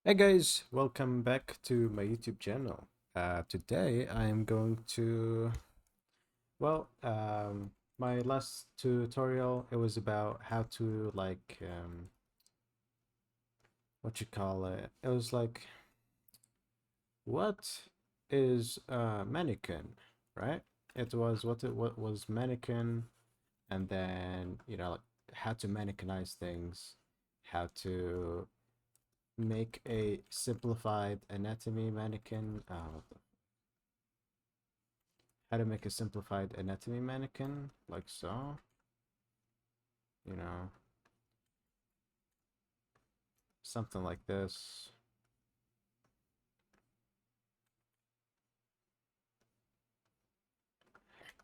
Hey guys, welcome back to my YouTube channel. Today I am going to, well, my last tutorial, it was about how to what you call it? It was like, what is a mannequin, right? It was what was mannequin, and then, like how to mannequinize things, how to make a simplified anatomy mannequin. How to make a simplified anatomy mannequin, like so, you know, something like this.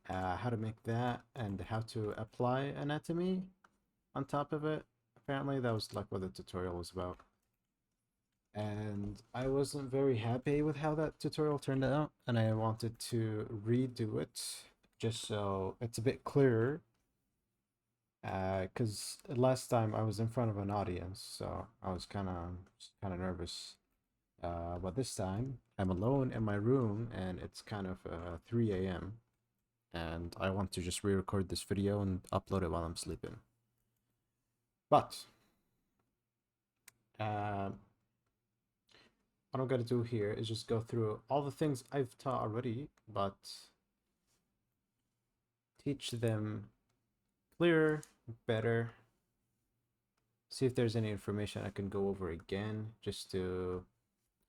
How to make that and how to apply anatomy on top of it. Apparently, that was like what the tutorial was about. And I wasn't very happy with how that tutorial turned out, and I wanted to redo it just so it's a bit clearer. Because last time I was in front of an audience, so I was kind of nervous. But this time I'm alone in my room and it's kind of 3 a.m. and I want to just re-record this video and upload it while I'm sleeping. But what I'm gonna do here is just go through all the things I've taught already, but teach them clearer, better. See if there's any information I can go over again, just so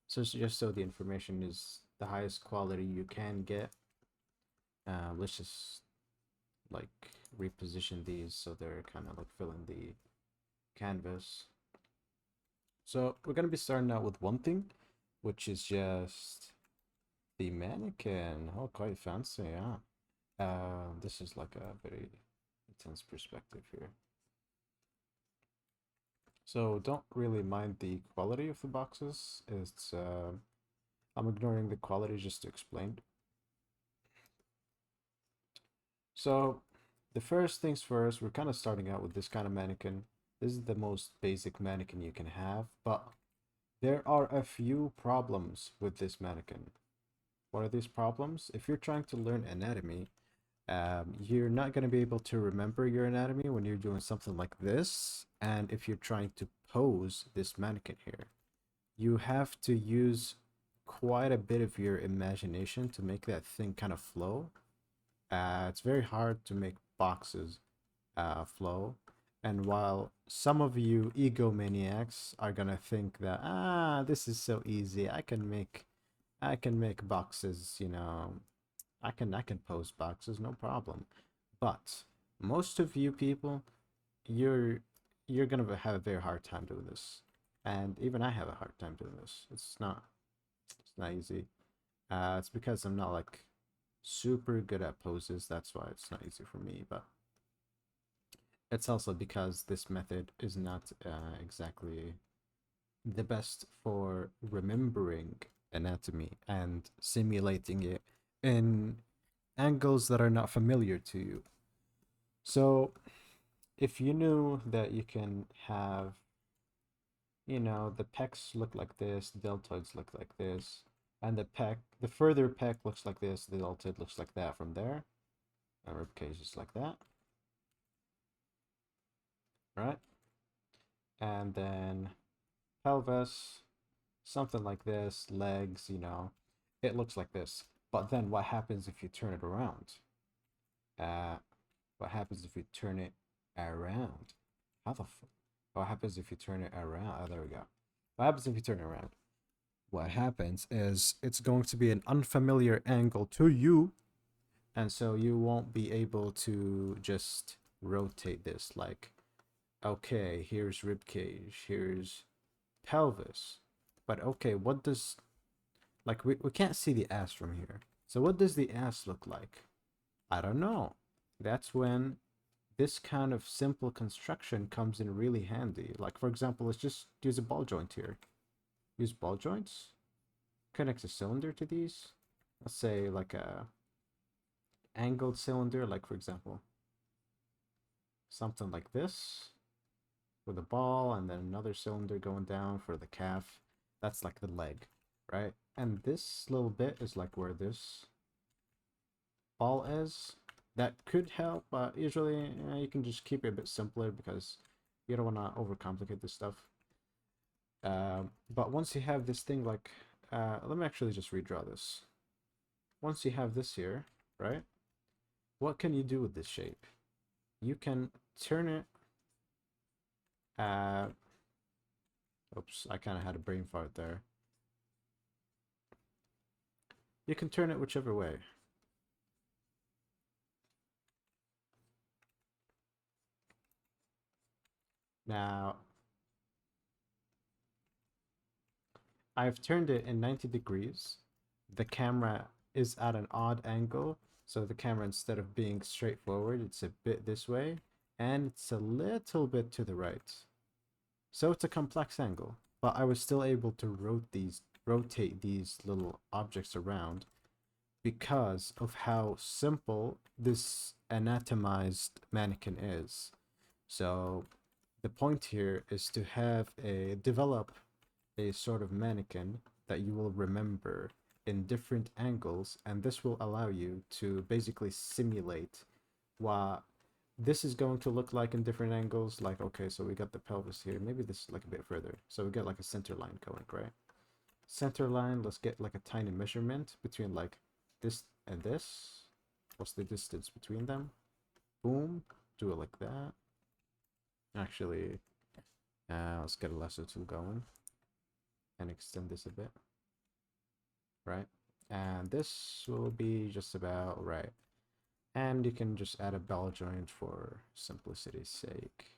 the information is the highest quality you can get. Let's just like reposition these so they're kind of like filling the canvas. So we're gonna be starting out with one thing, which is just the mannequin. Oh, quite fancy, yeah. This is like a very intense perspective here. So don't really mind the quality of the boxes. I'm ignoring the quality just to explain. So the first things first, we're kind of starting out with this kind of mannequin. This is the most basic mannequin you can have, but there are a few problems with this mannequin. What are these problems? If you're trying to learn anatomy, you're not going to be able to remember your anatomy when you're doing something like this. And if you're trying to pose this mannequin here, you have to use quite a bit of your imagination to make that thing kind of flow. It's very hard to make boxes flow. And while some of you egomaniacs are gonna think that this is so easy, I can make boxes, I can pose boxes, no problem. But most of you people, you're you're gonna have a very hard time doing this, and even I have a hard time doing this. It's not easy. It's because I'm not like super good at poses. That's why it's not easy for me. But it's also because this method is not exactly the best for remembering anatomy and simulating it in angles that are not familiar to you. So, if you knew that you can have, the pecs look like this, the deltoids look like this, and the further pec looks like this, the deltoid looks like that from there, and rib cage is like that, right? And then pelvis, something like this, legs, it looks like this. But then what happens if you turn it around? Uh, what happens if you turn it around? What happens if you turn it around? Oh, there we go. What happens if you turn it around? What happens is it's going to be an unfamiliar angle to you, and so you won't be able to just rotate this like, okay, here's rib cage, here's pelvis. But okay, what does, like, we can't see the ass from here. So what does the ass look like? I don't know. That's when this kind of simple construction comes in really handy. Like, for example, let's just use a ball joint here. Use ball joints, connect a cylinder to these. Let's say like a angled cylinder, like for example, something like this with a ball and then another cylinder going down for the calf. That's like the leg, right? And this little bit is like where this ball is. That could help, but usually you can just keep it a bit simpler because you don't want to overcomplicate this stuff. But once you have this thing like, let me actually just redraw this. Once you have this here, right? What can you do with this shape? You can turn it. Oops, I kind of had a brain fart there. You can turn it whichever way. Now, I've turned it in 90 degrees. The camera is at an odd angle, so the camera, instead of being straightforward, it's a bit this way, and it's a little bit to the right. So it's a complex angle, but I was still able to rotate these little objects around because of how simple this anatomized mannequin is. So the point here is to develop a sort of mannequin that you will remember in different angles, and this will allow you to basically simulate what this is going to look like in different angles. Like, okay, so we got the pelvis here, maybe this is like a bit further, so we get like a center line going, right? Center line, let's get like a tiny measurement between like this and this. What's the distance between them? Boom, do it like that. Actually, let's get a lasso tool going and extend this a bit, right? And this will be just about right. And you can just add a ball joint for simplicity's sake.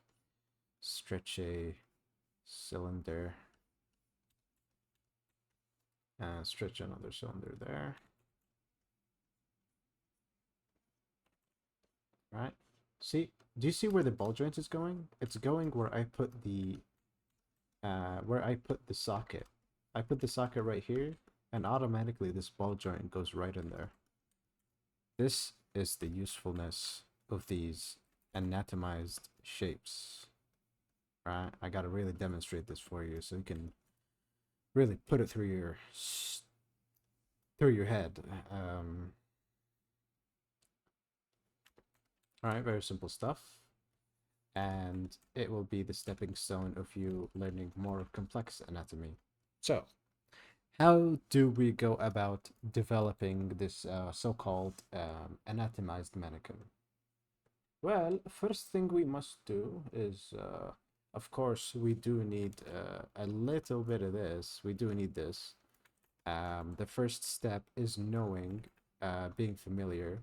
Stretch a cylinder and stretch another cylinder there. Right? See, do you see where the ball joint is going? It's going where I put the socket. I put the socket right here, and automatically this ball joint goes right in there. This is the usefulness of these anatomized shapes. Right? I gotta really demonstrate this for you so you can really put it through your head. All right, very simple stuff, and it will be the stepping stone of you learning more complex anatomy. So, how do we go about developing this so-called anatomized mannequin? Well, first thing we must do is, of course, we do need a little bit of this. We do need this. The first step is knowing, being familiar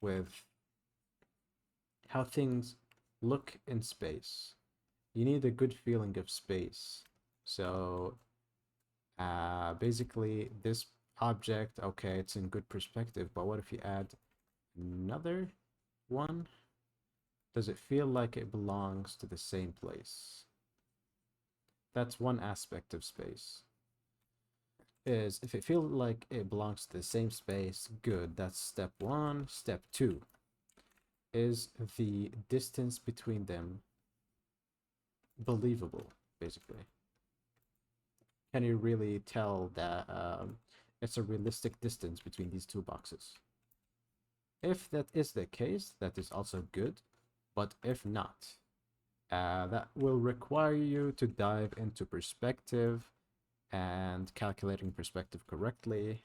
with how things look in space. You need a good feeling of space. So, basically, this object, okay, it's in good perspective, but what if you add another one? Does it feel like it belongs to the same place? That's one aspect of space. Is if it feels like it belongs to the same space, good. That's step one. Step two is the distance between them believable, basically. Can you really tell that it's a realistic distance between these two boxes? If that is the case, that is also good. But if not, that will require you to dive into perspective and calculating perspective correctly.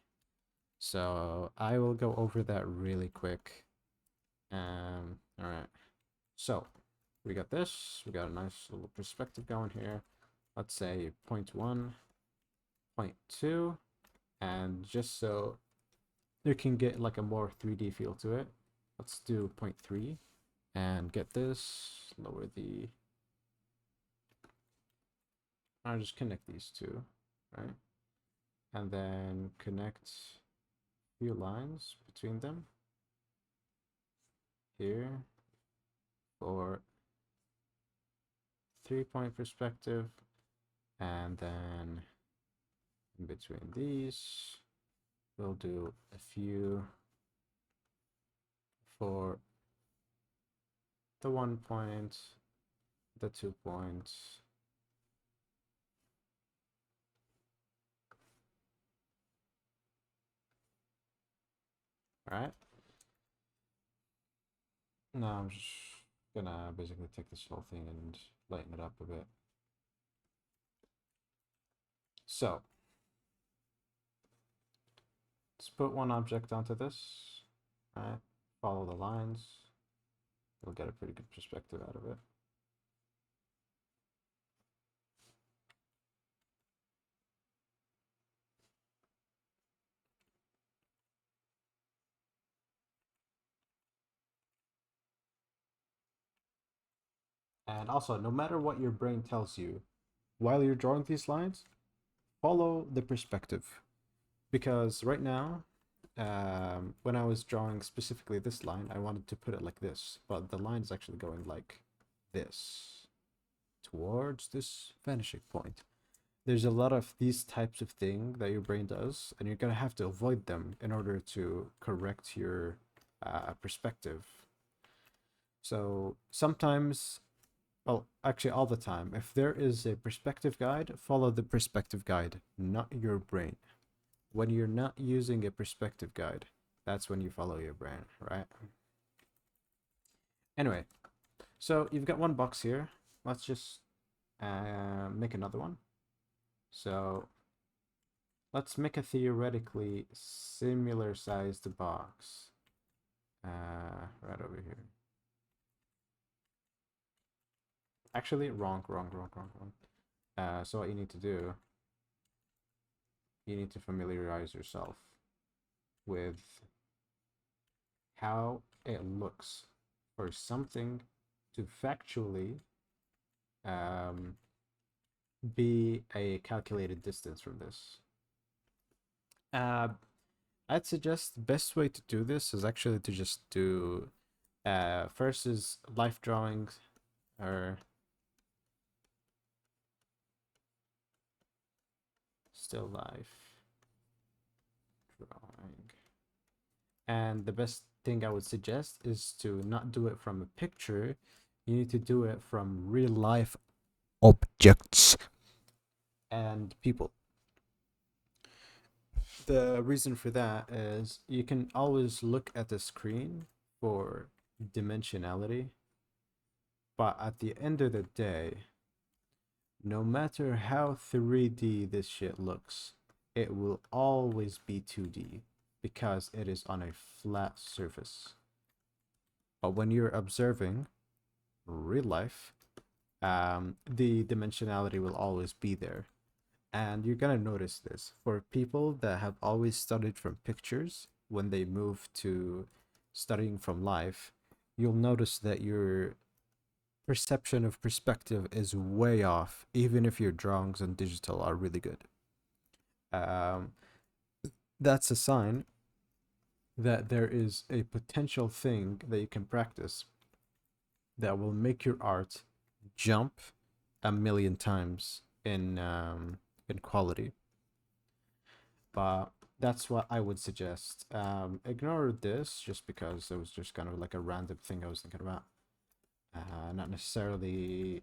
So I will go over that really quick. All right. So we got this. We got a nice little perspective going here. Let's say 0.1, 0.2, and just so you can get like a more 3D feel to it, let's do 0.3 and get this. Lower the. I'll just connect these two, right? And then connect few lines between them here for 3-point perspective, and then in between these we'll do a few for the 1 point, the 2 points, right? Now I'm just gonna basically take this whole thing and lighten it up a bit. So let's put one object onto this, right? Follow the lines. You'll get a pretty good perspective out of it. And also, no matter what your brain tells you, while you're drawing these lines, follow the perspective. Because right now, when I was drawing specifically this line, I wanted to put it like this, but the line is actually going like this, towards this vanishing point. There's a lot of these types of thing that your brain does, and you're gonna have to avoid them in order to correct your perspective. So sometimes, well, actually all the time, if there is a perspective guide, follow the perspective guide, not your brain. When you're not using a perspective guide, that's when you follow your brain, right? Anyway, so you've got one box here. Let's just make another one. So let's make a theoretically similar sized box right over here. Actually, wrong. So what you need to do, you need to familiarize yourself with how it looks for something to factually be a calculated distance from this. I'd suggest the best way to do this is actually to just do first is life drawings or still life drawing. And the best thing I would suggest is to not do it from a picture. You need to do it from real life objects and people. The reason for that is you can always look at the screen for dimensionality, but at the end of the day, no matter how 3D this shit looks, it will always be 2D because it is on a flat surface. But when you're observing real life, the dimensionality will always be there. And you're gonna notice this for people that have always studied from pictures. When they move to studying from life, you'll notice that your perception of perspective is way off, even if your drawings and digital are really good. Um, that's a sign that there is a potential thing that you can practice that will make your art jump a million times in quality. But that's what I would suggest. Ignore this just because it was just kind of like a random thing I was thinking about. Not necessarily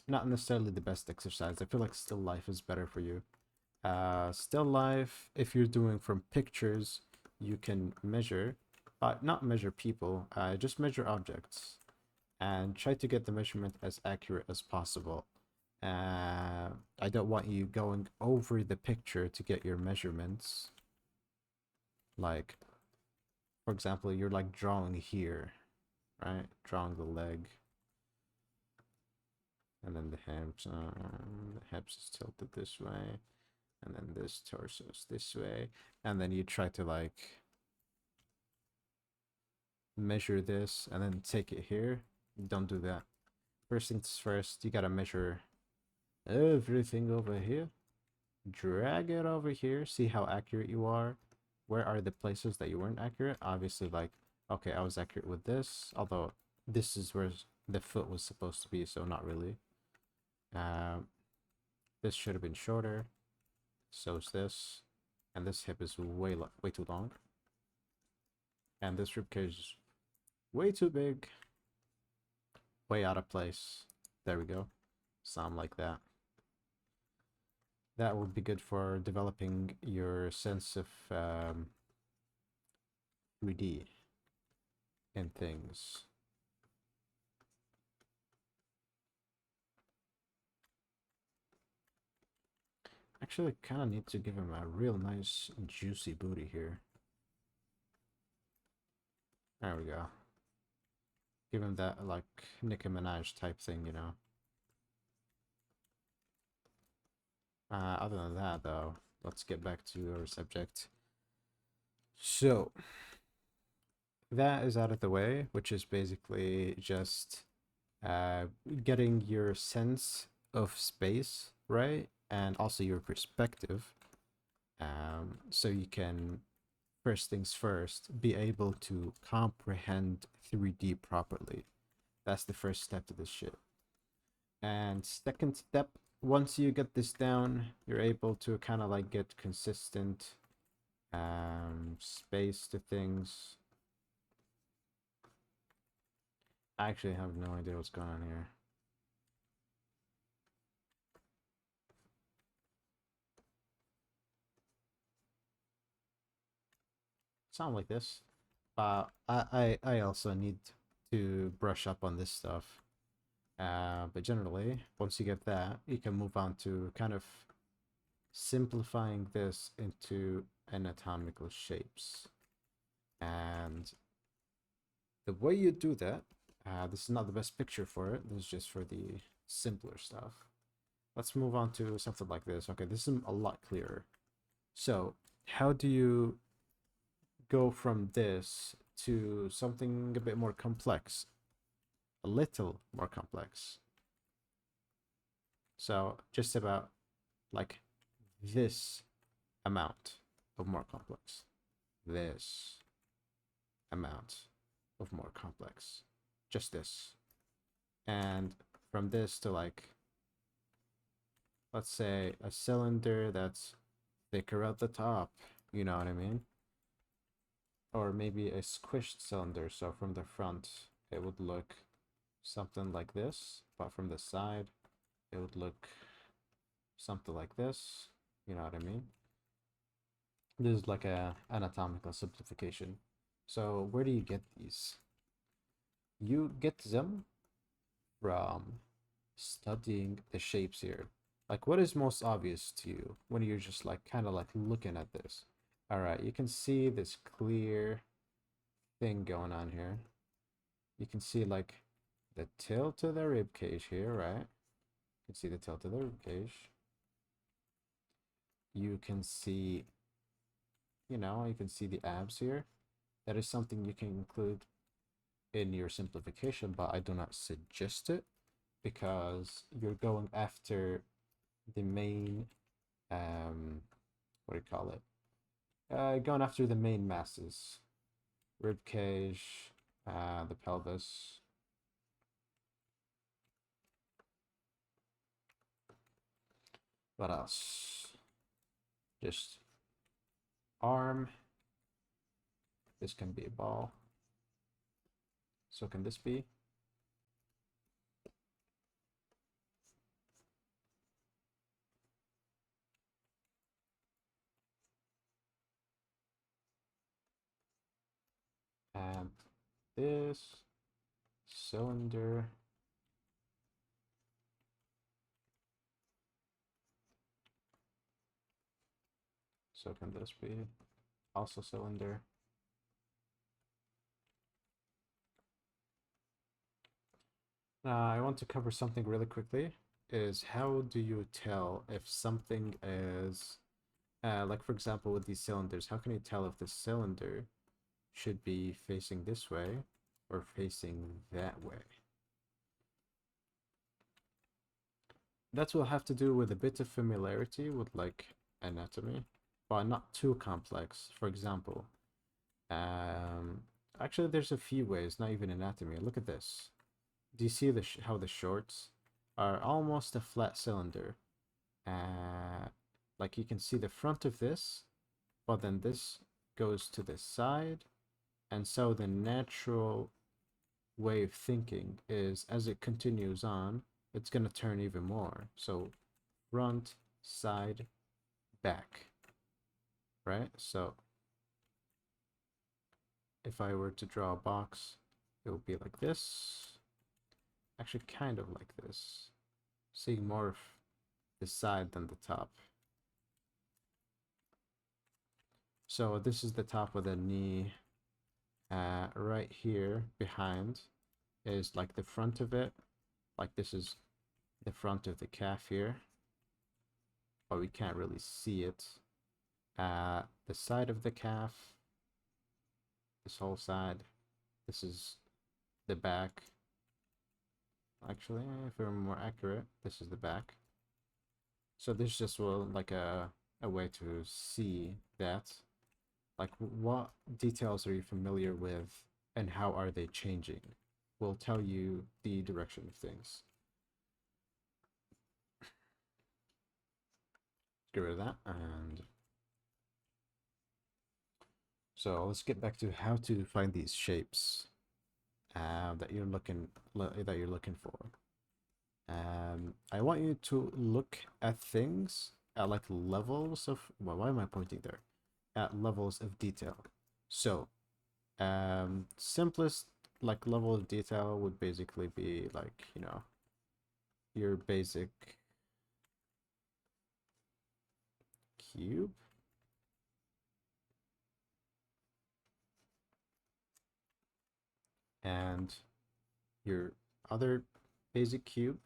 the best exercise. I feel like still life is better for you. Still life, if you're doing from pictures, you can measure, but not measure people, just measure objects and try to get the measurement as accurate as possible. I don't want you going over the picture to get your measurements. Like, for example, you're like drawing here, right? Drawing the leg. And then the hips is tilted this way. And then this torso is this way. And then you try to like measure this and then take it here. Don't do that. First things first, you gotta measure everything over here. Drag it over here. See how accurate you are. Where are the places that you weren't accurate? Obviously, like, okay, I was accurate with this, although this is where the foot was supposed to be, so not really. This should have been shorter. So is this. And this hip is way too long. And this ribcage is way too big. Way out of place. There we go. Something like that. That would be good for developing your sense of 3D in things. Actually, kind of need to give him a real nice juicy booty here. There we go. Give him that like Nicki Minaj type thing, you know. Other than that, though, let's get back to our subject. So, that is out of the way, which is basically just getting your sense of space right and also your perspective. So you can, first things first, be able to comprehend 3D properly. That's the first step to this shit. And second step, once you get this down, you're able to kind of like get consistent space to things. I actually have no idea what's going on here. Sound like this. I also need to brush up on this stuff. But generally, once you get that, you can move on to kind of simplifying this into anatomical shapes. And the way you do that, this is not the best picture for it. This is just for the simpler stuff. Let's move on to something like this. Okay, this is a lot clearer. So, how do you go from this to something a bit more complex? A little more complex. So, just about like this amount of more complex. This amount of more complex. Just this. And from this to like, let's say a cylinder that's thicker at the top, you know what I mean? Or maybe a squished cylinder, so from the front it would look something like this, but from the side it would look something like this, you know what I mean? This is like a anatomical simplification. So where do you get these? You get them from studying the shapes here. Like, what is most obvious to you when you're just like kind of like looking at this? All right, you can see this clear thing going on here. You can see like the tilt of the rib cage here, right? You can see the tilt of the rib cage. You can see, you know, you can see the abs here. That is something you can include in your simplification, but I do not suggest it because you're going after the main, what do you call it? Going after the main masses, rib cage, the pelvis. What else? Just arm. This can be a ball. So can this be? And this cylinder. So can this be also cylinder? I want to cover something really quickly. Is how do you tell if something is, like for example with these cylinders, how can you tell if the cylinder should be facing this way or facing that way? That will have to do with a bit of familiarity with like anatomy, but not too complex. For example, um, actually there's a few ways, not even anatomy. Look at this. Do you see how the shorts are almost a flat cylinder? Like you can see the front of this, but then this goes to the side, and so the natural way of thinking is as it continues on, it's going to turn even more. So front, side, back, right? So if I were to draw a box, it would be like this. Actually, kind of like this. Seeing more of the side than the top. So this is the top of the knee. Right here behind is like the front of it. Like this is the front of the calf here, but we can't really see it. The side of the calf, this whole side. This is the back. Actually, if we're more accurate, this is the back. So this just will like a way to see that. Like what details are you familiar with and how are they changing? Will tell you the direction of things. Get rid of that. And so let's get back to how to find these shapes that you're looking for. I want you to look at things at like levels of, well, why am I pointing there? At levels of detail. So simplest like level of detail would basically be like, you know, your basic cube. And your other basic cube.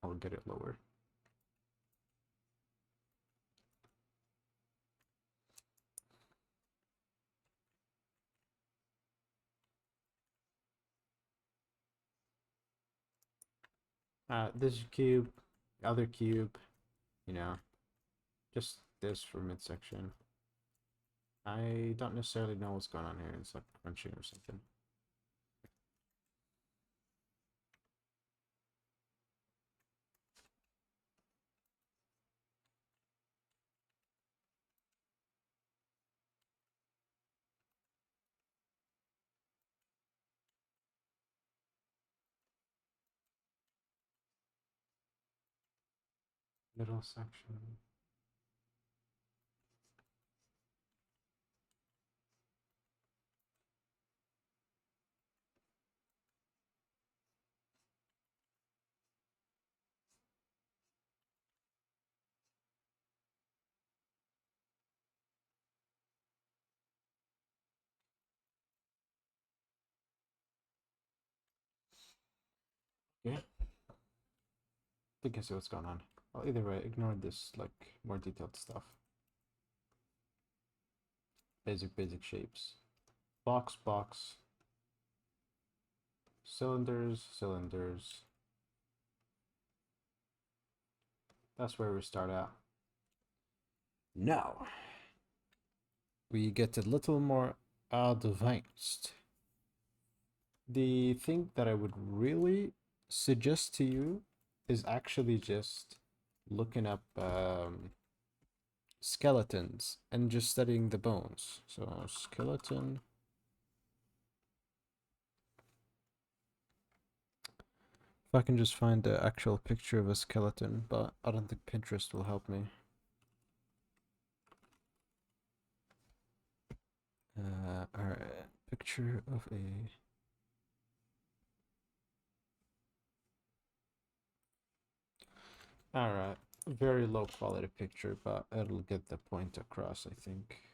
I'll get it lower. This cube, other cube, you know, just this for midsection. I don't necessarily know what's going on here. It's like crunching or something. Middle section. Yeah. I think I see what's going on. Well, either way, ignore this like more detailed stuff. Basic shapes. Box. Cylinders. That's where we start out. Now, we get a little more advanced. The thing that I would really suggest to you is actually just looking up skeletons and just studying the bones. So, skeleton. If I can just find the actual picture of a skeleton, but I don't think Pinterest will help me. Alright, picture of a... Alright, very low quality picture, but it'll get the point across, I think.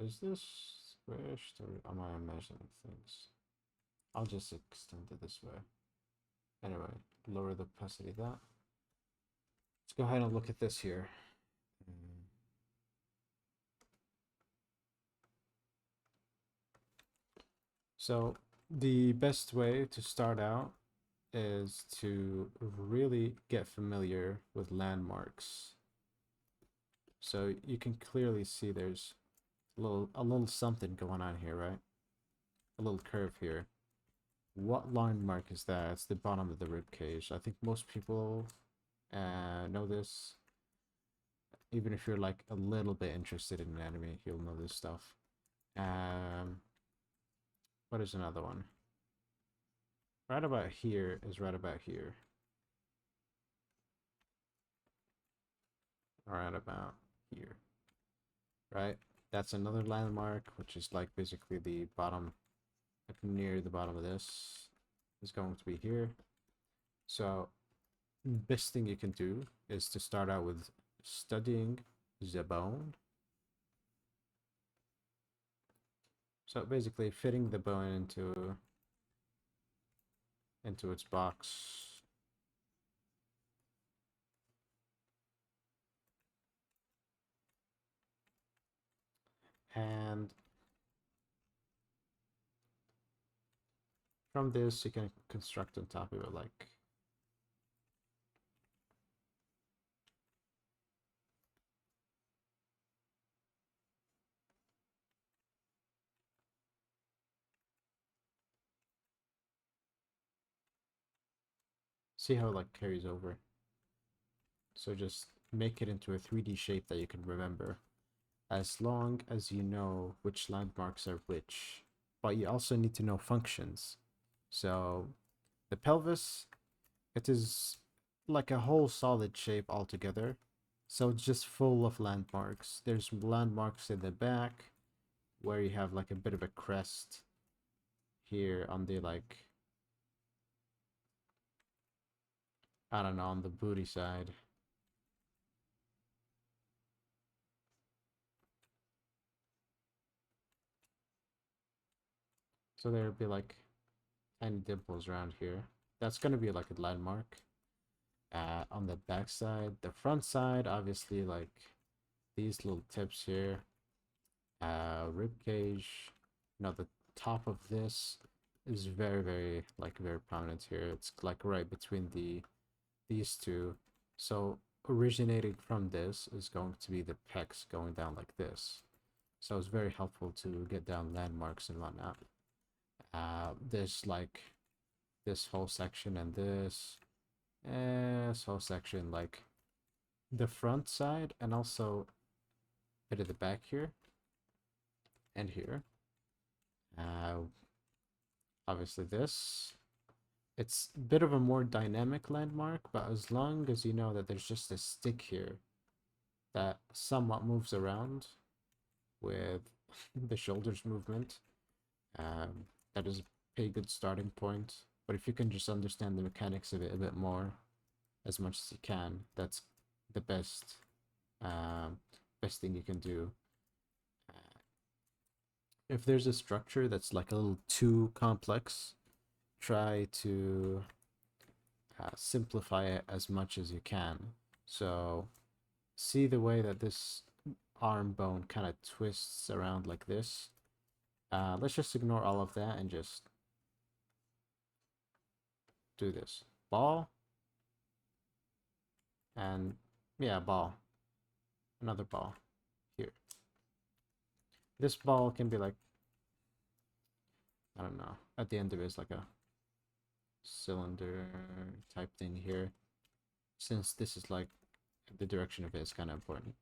Is this squished or am I imagining things? I'll just extend it this way. Anyway, lower the opacity of that. Let's go ahead and look at this here. So the best way to start out is to really get familiar with landmarks. So you can clearly see there's a little something going on here, right? A little curve here. What landmark is that? It's the bottom of the rib cage. I think most people know this. Even if you're like a little bit interested in anime, you'll know this stuff. What is another one? Right about here is right about here. around about here, right? That's another landmark, which is like basically the bottom, like near the bottom of this is going to be here. So best thing you can do is to start out with studying the bone. So basically fitting the bone into its box. And from this you can construct on top of it, like see how it like carries over. So just make it into a 3D shape that you can remember, as long as you know which landmarks are which. But you also need to know functions. So the pelvis, it is like a whole solid shape altogether. So it's just full of landmarks. There's landmarks in the back where you have like a bit of a crest here on the like, I don't know, on the booty side. So there'll be like tiny dimples around here. That's gonna be like a landmark. On the back side, the front side, obviously like these little tips here. Rib cage. You know, the top of this is very like very prominent here. It's like right between these two. So originating from this is going to be the pecs going down like this. So it's very helpful to get down landmarks and whatnot. There's like this whole section and this whole section, like the front side and also a bit of the back here and here. Obviously this. It's a bit of a more dynamic landmark, but as long as you know that there's just a stick here that somewhat moves around with the shoulders movement, that is a good starting point. But if you can just understand the mechanics of it a bit more, as much as you can, that's the um, best thing you can do. If there's a structure that's like a little too complex, try to simplify it as much as you can. So see the way that this arm bone kind of twists around like this. Let's just ignore all of that and just do this. Ball. And yeah, ball. Another ball here. This ball can be like, I don't know, at the end of it is like a cylinder type thing here. Since this is like, the direction of it is kind of important.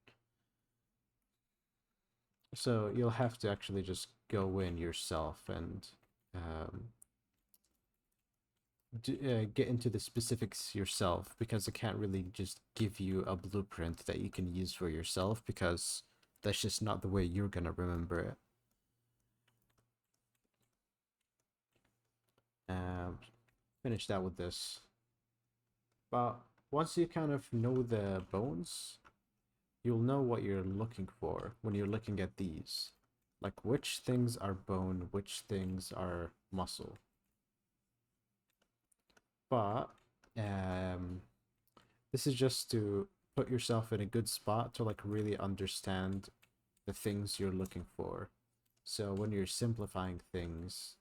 So you'll have to actually just go in yourself and get into the specifics yourself, because it can't really just give you a blueprint that you can use for yourself, because that's just not the way you're gonna remember it. Finish that with this. But once you kind of know the bones, you'll know what you're looking for when you're looking at these. Like which things are bone, which things are muscle. But this is just to put yourself in a good spot to like really understand the things you're looking for. So when you're simplifying things,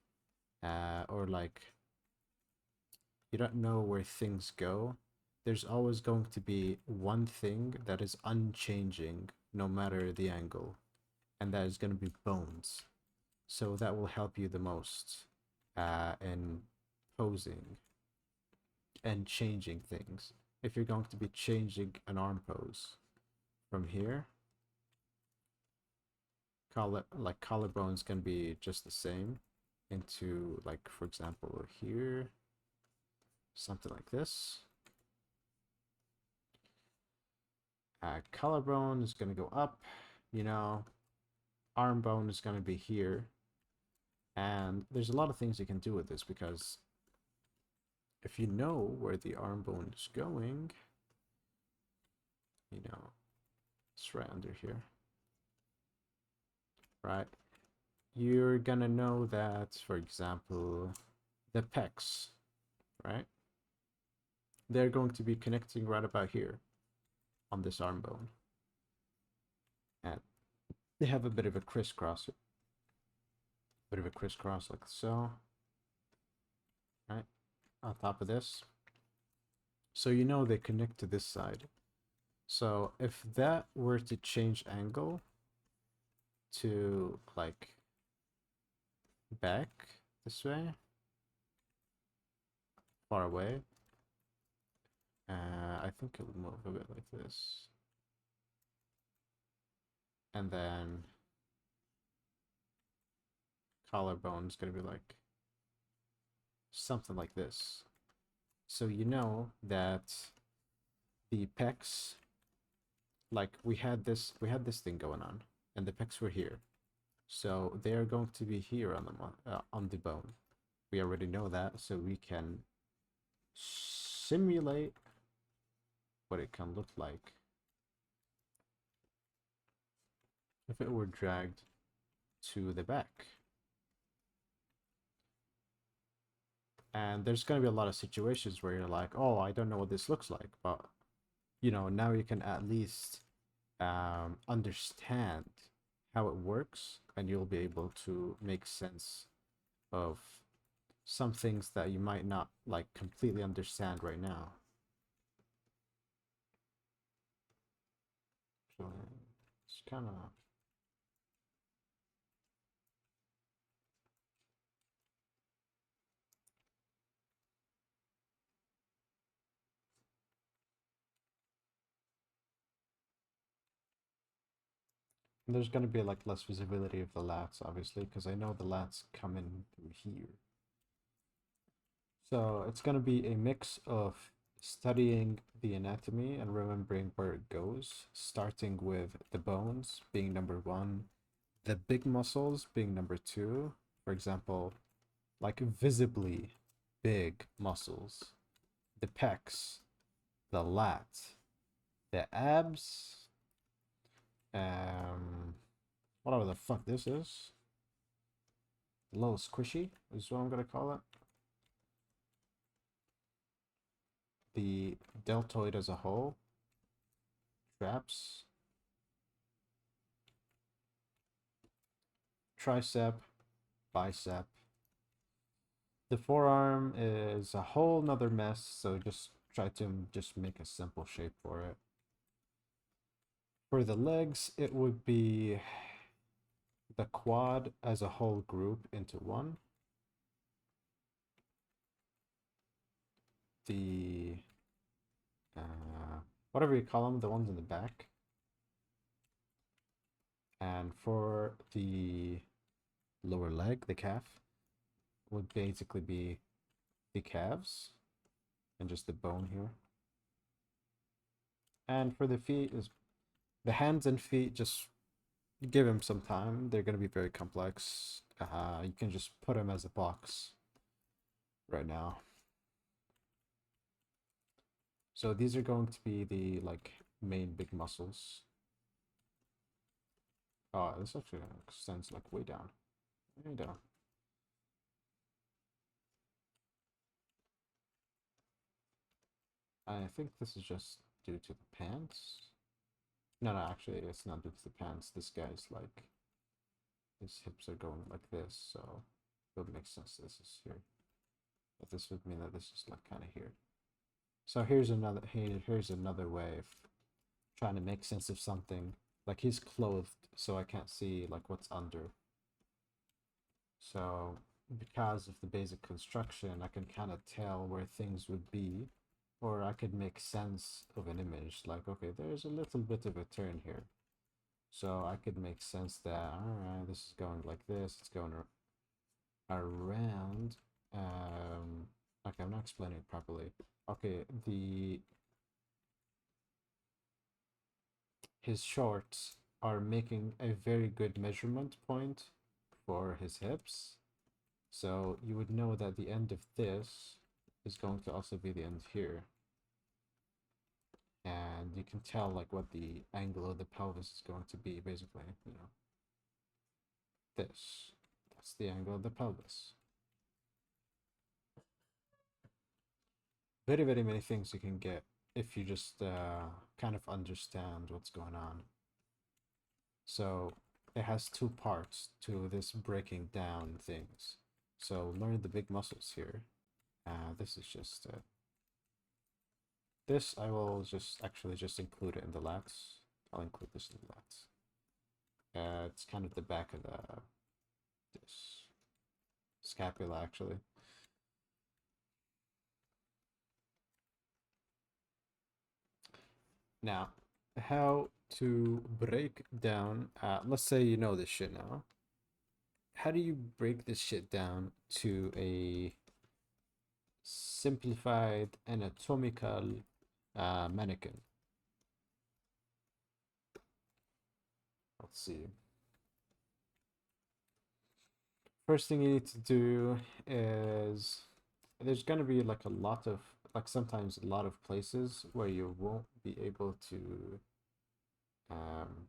or like you don't know where things go, there's always going to be one thing that is unchanging no matter the angle, and that is going to be bones. So that will help you the most in posing and changing things. If you're going to be changing an arm pose from here, collarbones can be just the same into, like, for example, here, something like this. Collarbone is going to go up, you know, arm bone is going to be here. And there's a lot of things you can do with this because if you know where the arm bone is going, you know, it's right under here, right? You're gonna know that, for example, the pecs, right? They're going to be connecting right about here on this arm bone. And they have a bit of a crisscross like so, right? On top of this. So you know they connect to this side. So if that were to change angle to like back this way, far away, I think it would move a bit like this. And then collarbone is going to be like something like this. So you know that the pecs, like we had this thing going on, and the pecs were here. So they are going to be here on the bone. We already know that, so we can simulate what it can look like if it were dragged to the back. And there's going to be a lot of situations where you're like, oh, I don't know what this looks like, but you know, now you can at least understand how it works, and you'll be able to make sense of some things that you might not like completely understand right now. So it's kind of there's going to be like less visibility of the lats, obviously, because I know the lats come in through here. So it's going to be a mix of studying the anatomy and remembering where it goes, starting with the bones being number one, the big muscles being number two. For example, like visibly big muscles, the pecs, the lat, the abs, whatever the fuck this is. A little squishy is what I'm gonna call it. The deltoid as a whole, traps, tricep, bicep. The forearm is a whole nother mess, so just try to just make a simple shape for it. For the legs, it would be the quad as a whole group into one. The whatever you call them, the ones in the back. And for the lower leg, the calf, would basically be the calves and just the bone here. And for the feet is the hands and feet, just give them some time. They're going to be very complex. You can just put them as a box right now. So these are going to be the like main big muscles. Oh, this actually extends like way down. Way down. I think this is just due to the pants. No, actually, it's not due to the pants. This guy's like, his hips are going like this, so it would make sense this is here. But this would mean that this is like kind of here. So here's another way of trying to make sense of something. Like he's clothed, so I can't see like what's under. So because of the basic construction, I can kind of tell where things would be, or I could make sense of an image. Like, okay, there's a little bit of a turn here. So I could make sense that, all right, this is going like this, it's going around. Okay, I'm not explaining it properly. Okay, his shorts are making a very good measurement point for his hips. So you would know that the end of this is going to also be the end here. And you can tell like what the angle of the pelvis is going to be, basically, you know. This. That's the angle of the pelvis. Very, very many things you can get if you just kind of understand what's going on. So it has two parts to this breaking down things. So learn the big muscles here. This is just this I will just actually just include it in the lats. I'll include this in the lats. It's kind of the back of the this scapula actually. Now, how to break down, let's say you know this shit now. How do you break this shit down to a simplified anatomical mannequin? Let's see. First thing you need to do is there's gonna be like a lot of like sometimes a lot of places where you won't be able to um,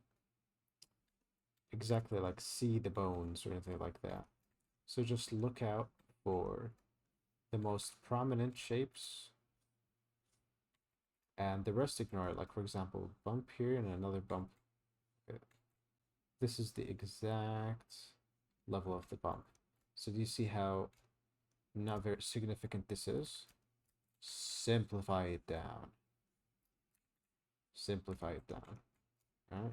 exactly like see the bones or anything like that. So just look out for the most prominent shapes and the rest ignore it. Like for example, bump here and another bump. This is the exact level of the bump. So do you see how not very significant this is? Simplify it down. Simplify it down. Alright?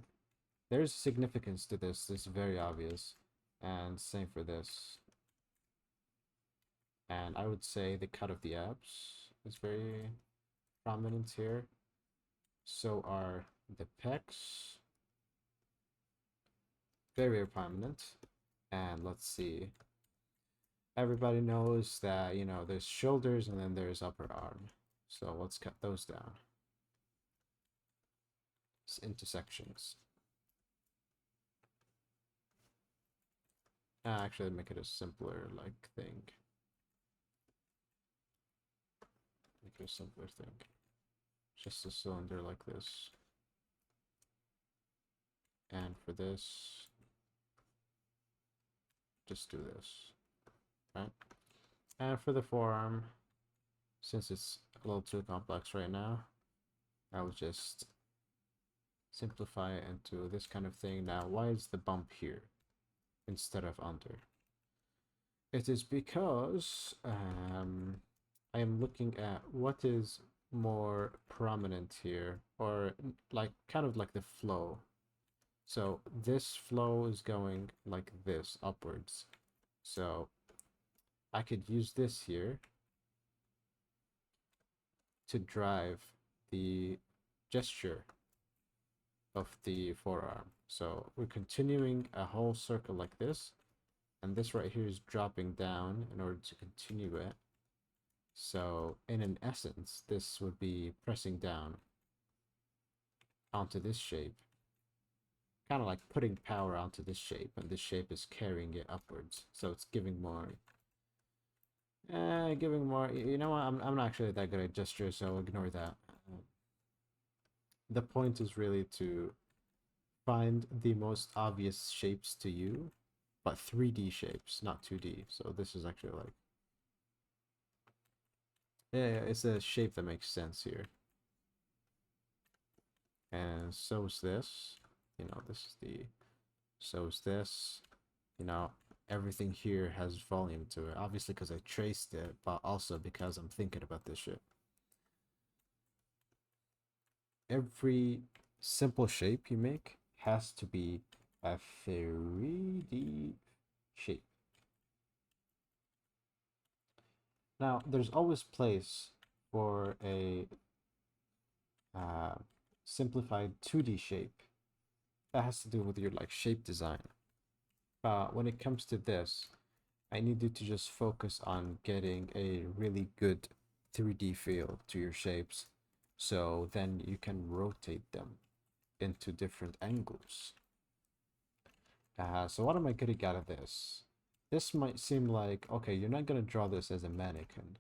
There's significance to this. This is very obvious. And same for this. And I would say the cut of the abs is very prominent here. So are the pecs. Very, very prominent. And let's see. Everybody knows that, you know, there's shoulders and then there's upper arm. So let's cut those down. It's intersections. Actually, make it a simpler like thing. Make it a simpler thing. Just a cylinder like this. And for this, just do this. Right? And for the forearm, since it's a little too complex right now, I will just simplify it into this kind of thing. Now, why is the bump here instead of under? It is because I am looking at what is more prominent here, or like kind of like the flow. So this flow is going like this upwards. So I could use this here to drive the gesture of the forearm. So we're continuing a whole circle like this, and this right here is dropping down in order to continue it. So in an essence, this would be pressing down onto this shape, kind of like putting power onto this shape, and this shape is carrying it upwards. So it's giving more, you know what, I'm not actually that good at gestures, so ignore that. The point is really to find the most obvious shapes to you, but 3D shapes, not 2D. So this is actually like, yeah, it's a shape that makes sense here. And so is this, you know, this is the, so is this, you know, everything here has volume to it. Obviously because I traced it, but also because I'm thinking about this shit. Every simple shape you make has to be a 3D shape. Now, there's always place for a simplified 2D shape that has to do with your like shape design. But when it comes to this, I need you to just focus on getting a really good 3D feel to your shapes, so then you can rotate them. into different angles. So what am I getting out of this? This might seem like, okay, you're not going to draw this as a mannequin.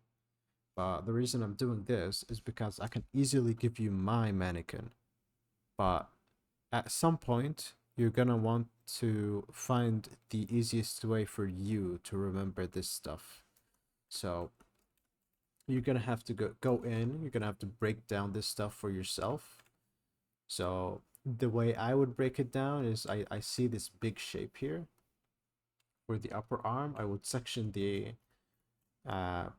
But the reason I'm doing this is because I can easily give you my mannequin. But at some point, you're going to want to find the easiest way for you to remember this stuff. So you're going to have to go in, you're going to have to break down this stuff for yourself. So the way I would break it down is I see this big shape here. For the upper arm, I would section the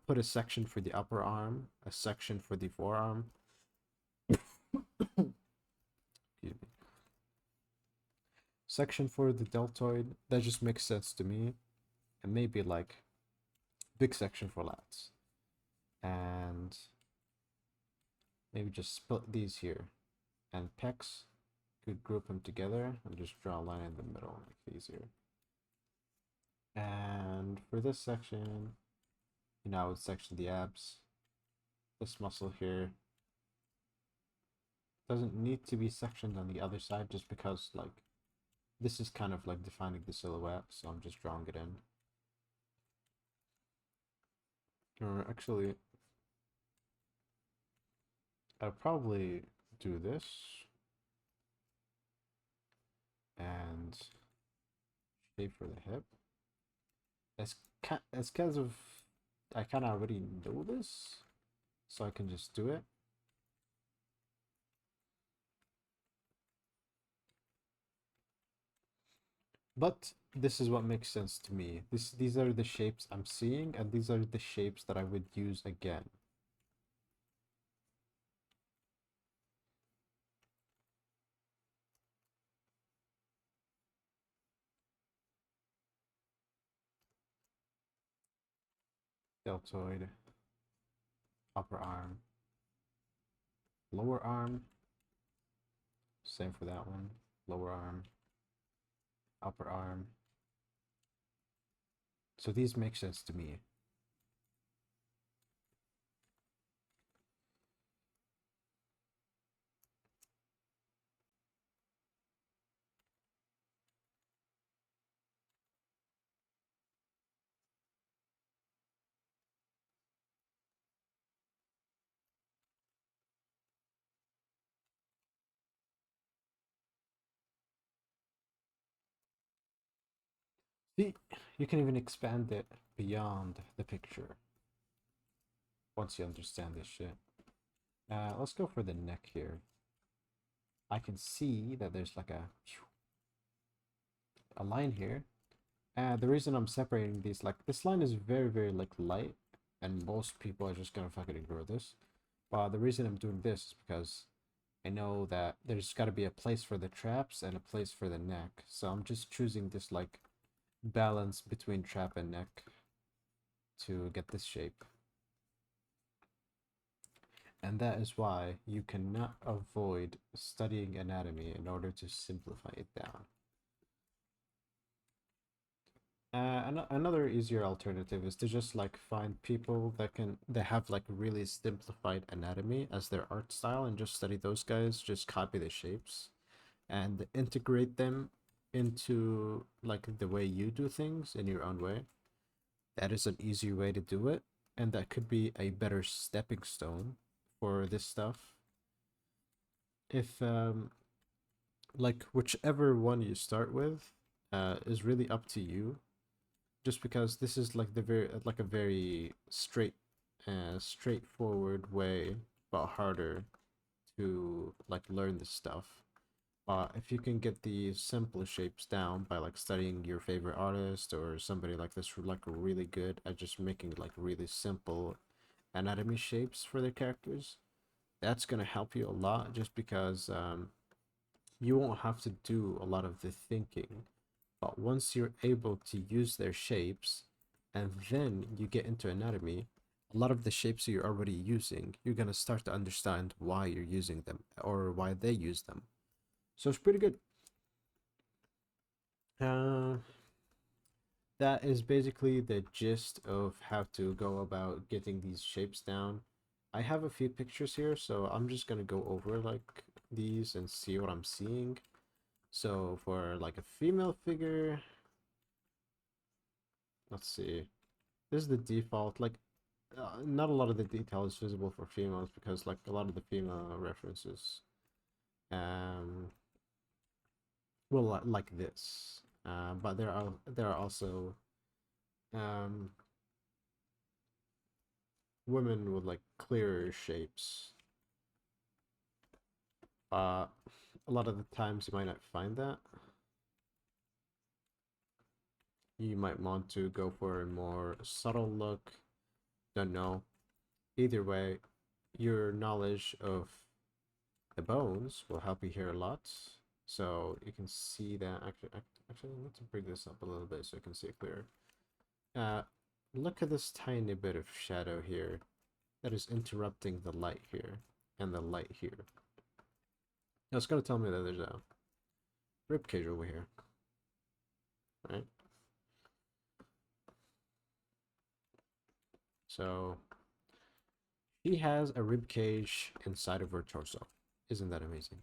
put a section for the upper arm, a section for the forearm. Excuse me. Section for the deltoid. That just makes sense to me. And maybe like big section for lats. And maybe just split these here. And pecs, could group them together and just draw a line in the middle, make it easier. And for this section, you know, I would section the abs. This muscle here doesn't need to be sectioned on the other side just because, like, this is kind of like defining the silhouette, so I'm just drawing it in. Or actually, I'll probably do this and shape for the hip. It's kind of, I kind of already know this, so I can just do it. But this is what makes sense to me. These are the shapes I'm seeing, and these are the shapes that I would use again. Deltoid, upper arm, lower arm. Same for that one. Lower arm, upper arm. So these make sense to me. See, you can even expand it beyond the picture once you understand this shit. Let's go for the neck here. I can see that there's like a line here. The reason I'm separating these, like, this line is very, very, like, light, and most people are just gonna fucking ignore this. But the reason I'm doing this is because I know that there's gotta be a place for the traps and a place for the neck. So I'm just choosing this, like, balance between trap and neck to get this shape. And that is why you cannot avoid studying anatomy in order to simplify it down. Another easier alternative is to just like find people that have like really simplified anatomy as their art style and just study those guys, just copy the shapes and integrate them into like the way you do things in your own way. That is an easier way to do it, and that could be a better stepping stone for this stuff. If like whichever one you start with is really up to you, just because this is like the very like a very straightforward way but harder to like learn this stuff. If you can get the simple shapes down by like studying your favorite artist or somebody like this who like really good at just making like really simple anatomy shapes for their characters, that's gonna help you a lot just because you won't have to do a lot of the thinking. But once you're able to use their shapes and then you get into anatomy, a lot of the shapes you're already using, you're gonna start to understand why you're using them or why they use them. So it's pretty good. That is basically the gist of how to go about getting these shapes down. I have a few pictures here, so I'm just gonna go over like these and see what I'm seeing. So for like a female figure, let's see. This is the default. Like, not a lot of the detail is visible for females because like a lot of the female references, um, well, like this. But there are also women with like clearer shapes. A lot of the times you might not find that. You might want to go for a more subtle look. Don't know. Either way, your knowledge of the bones will help you here a lot. So you can see that. Actually, let's bring this up a little bit so you can see it clearer. Look at this tiny bit of shadow here that is interrupting the light here and the light here. Now it's going to tell me that there's a rib cage over here, right? So she has a rib cage inside of her torso. Isn't that amazing?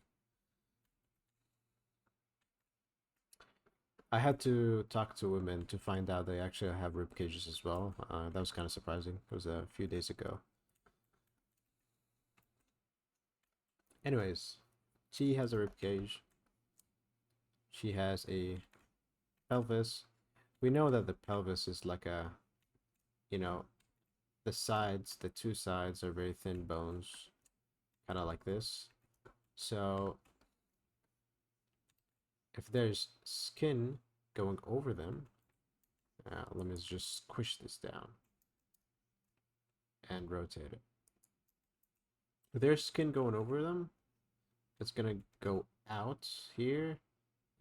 I had to talk to women to find out they actually have rib cages as well. That was kind of surprising. It was a few days ago. Anyways, she has a rib cage. She has a pelvis. We know that the pelvis is like a, you know, the sides, the two sides are very thin bones, kind of like this. So if there's skin going over them, let me just squish this down and rotate it. If there's skin going over them, it's gonna go out here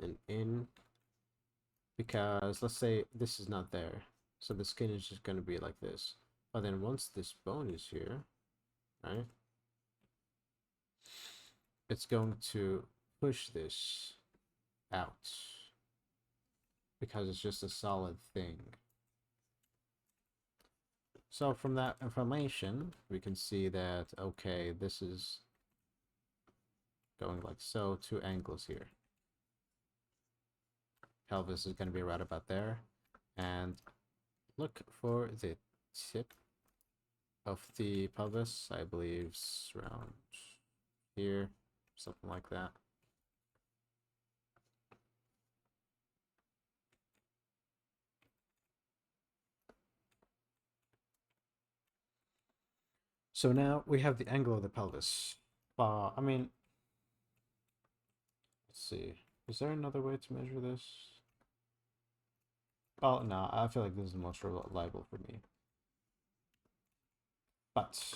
and in, because let's say this is not there, so the skin is just gonna be like this. But then once this bone is here, right, it's going to push this out because it's just a solid thing. So from that information, we can see that, okay, this is going like so, two angles here. Pelvis is going to be right about there. And look for the tip of the pelvis. I believe it's around here, something like that. So now we have the angle of the pelvis. I mean, let's see. Is there another way to measure this? Oh, no, I feel like this is the most reliable for me. But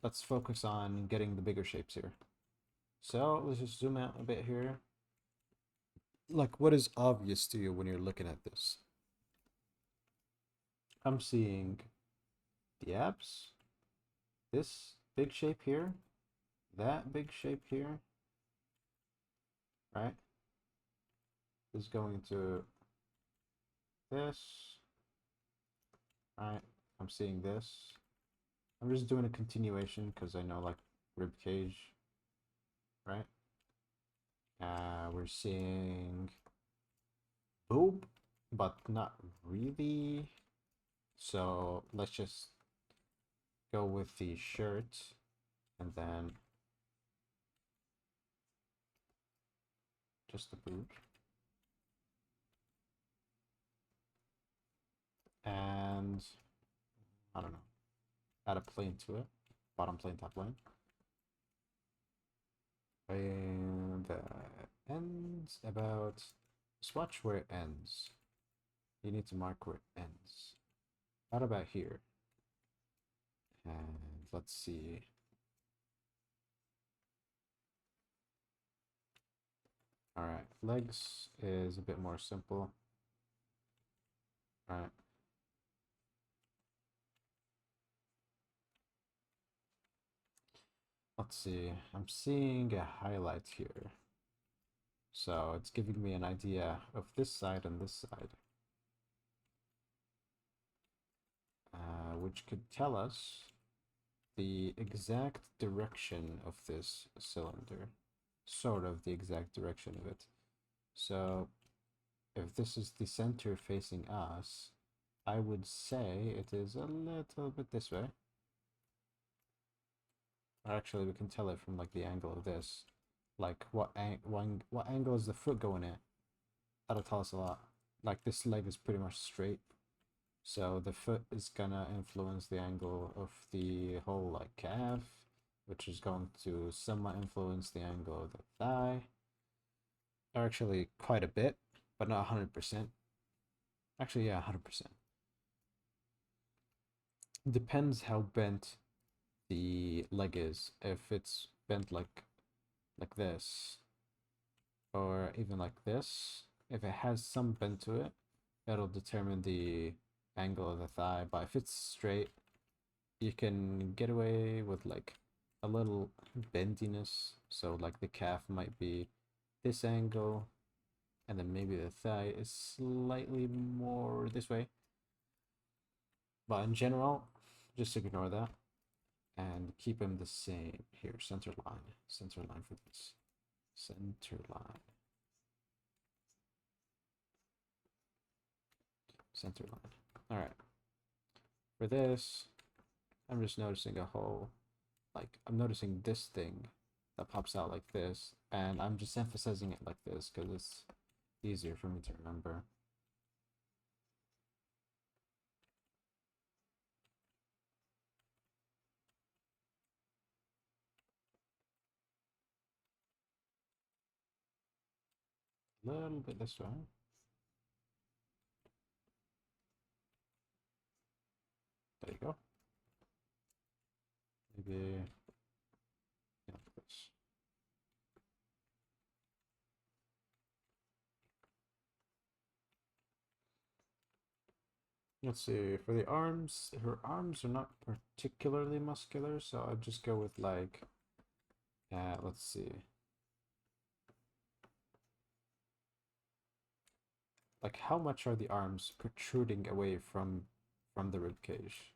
let's focus on getting the bigger shapes here. So let's just zoom out a bit here. Like, what is obvious to you when you're looking at this? I'm seeing the abs, this big shape here, that big shape here, right? Is going to this, right? I'm seeing this. I'm just doing a continuation because I know like rib cage, right? We're seeing boob, but not really. So let's just go with the shirt and then just the boob. And I don't know, add a plane to it, bottom plane, top plane. And ends about, just watch where it ends. You need to mark where it ends. What about here? And let's see. All right, legs is a bit more simple. All right. Let's see, I'm seeing a highlight here. So it's giving me an idea of this side and this side. Which could tell us the exact direction of this cylinder. sort of the exact direction of it. So if this is the center facing us, I would say it is a little bit this way. Or actually, we can tell it from like the angle of this. Like what angle is the foot going at? That'll tell us a lot. Like this leg is pretty much straight, so the foot is gonna influence the angle of the whole like calf, which is going to somewhat influence the angle of the thigh. Or actually quite a bit, but not 100%. Actually, yeah, 100%. Depends how bent the leg is. If it's bent like this, or even like this, if it has some bend to it, it'll determine the angle of the thigh. But if it's straight, you can get away with like a little bendiness. So like the calf might be this angle, and then maybe the thigh is slightly more this way. But in general, just ignore that and keep them the same. Here, center line for this. Center line. Center line. All right. For this, I'm just noticing a whole, like, I'm noticing this thing that pops out like this, and I'm just emphasizing it like this because it's easier for me to remember. A little bit this way. There you go. Maybe like this. Let's see, for the arms, her arms are not particularly muscular, so I'd just go with like, let's see. Like how much are the arms protruding away from the rib cage?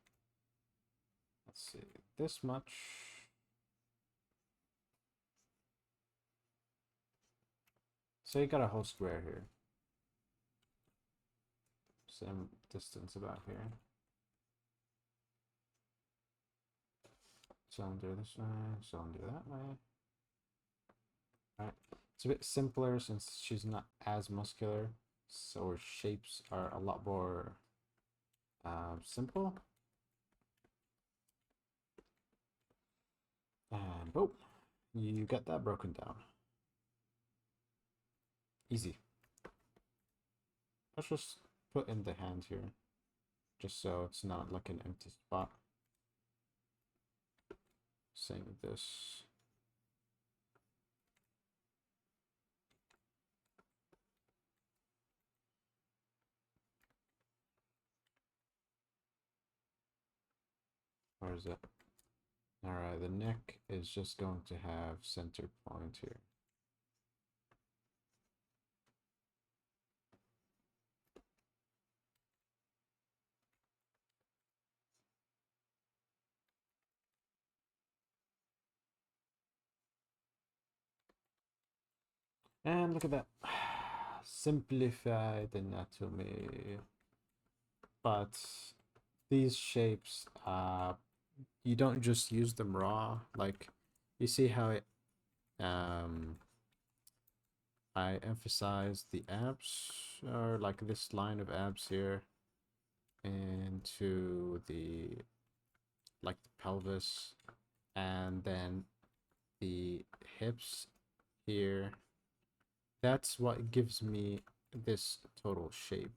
Let's see, this much. So you got a whole square here. Same distance about here. Cylinder this way, cylinder that way. Alright. It's a bit simpler since she's not as muscular, so her shapes are a lot more simple. And boom, you got that broken down. Easy. Let's just put in the hand here, just so it's not like an empty spot. Same with this. Where is it? Alright, the neck is just going to have center point here. And look at that. Simplified anatomy. But these shapes, you don't just use them raw. Like, you see how it, I emphasize the abs, or like this line of abs here, into the, like the pelvis, and then the hips here. That's what gives me this total shape.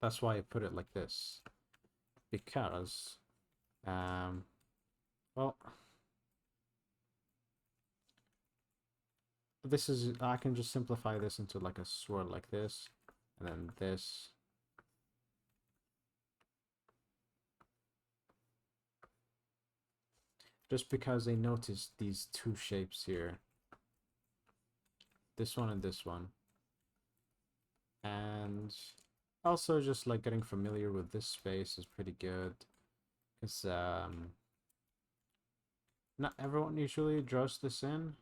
That's why I put it like this, because, well, this is, I can just simplify this into like a swirl like this, and then this. Just because I noticed these two shapes here, this one and this one, and Also, just like getting familiar with this space is pretty good. Because not everyone usually draws this in,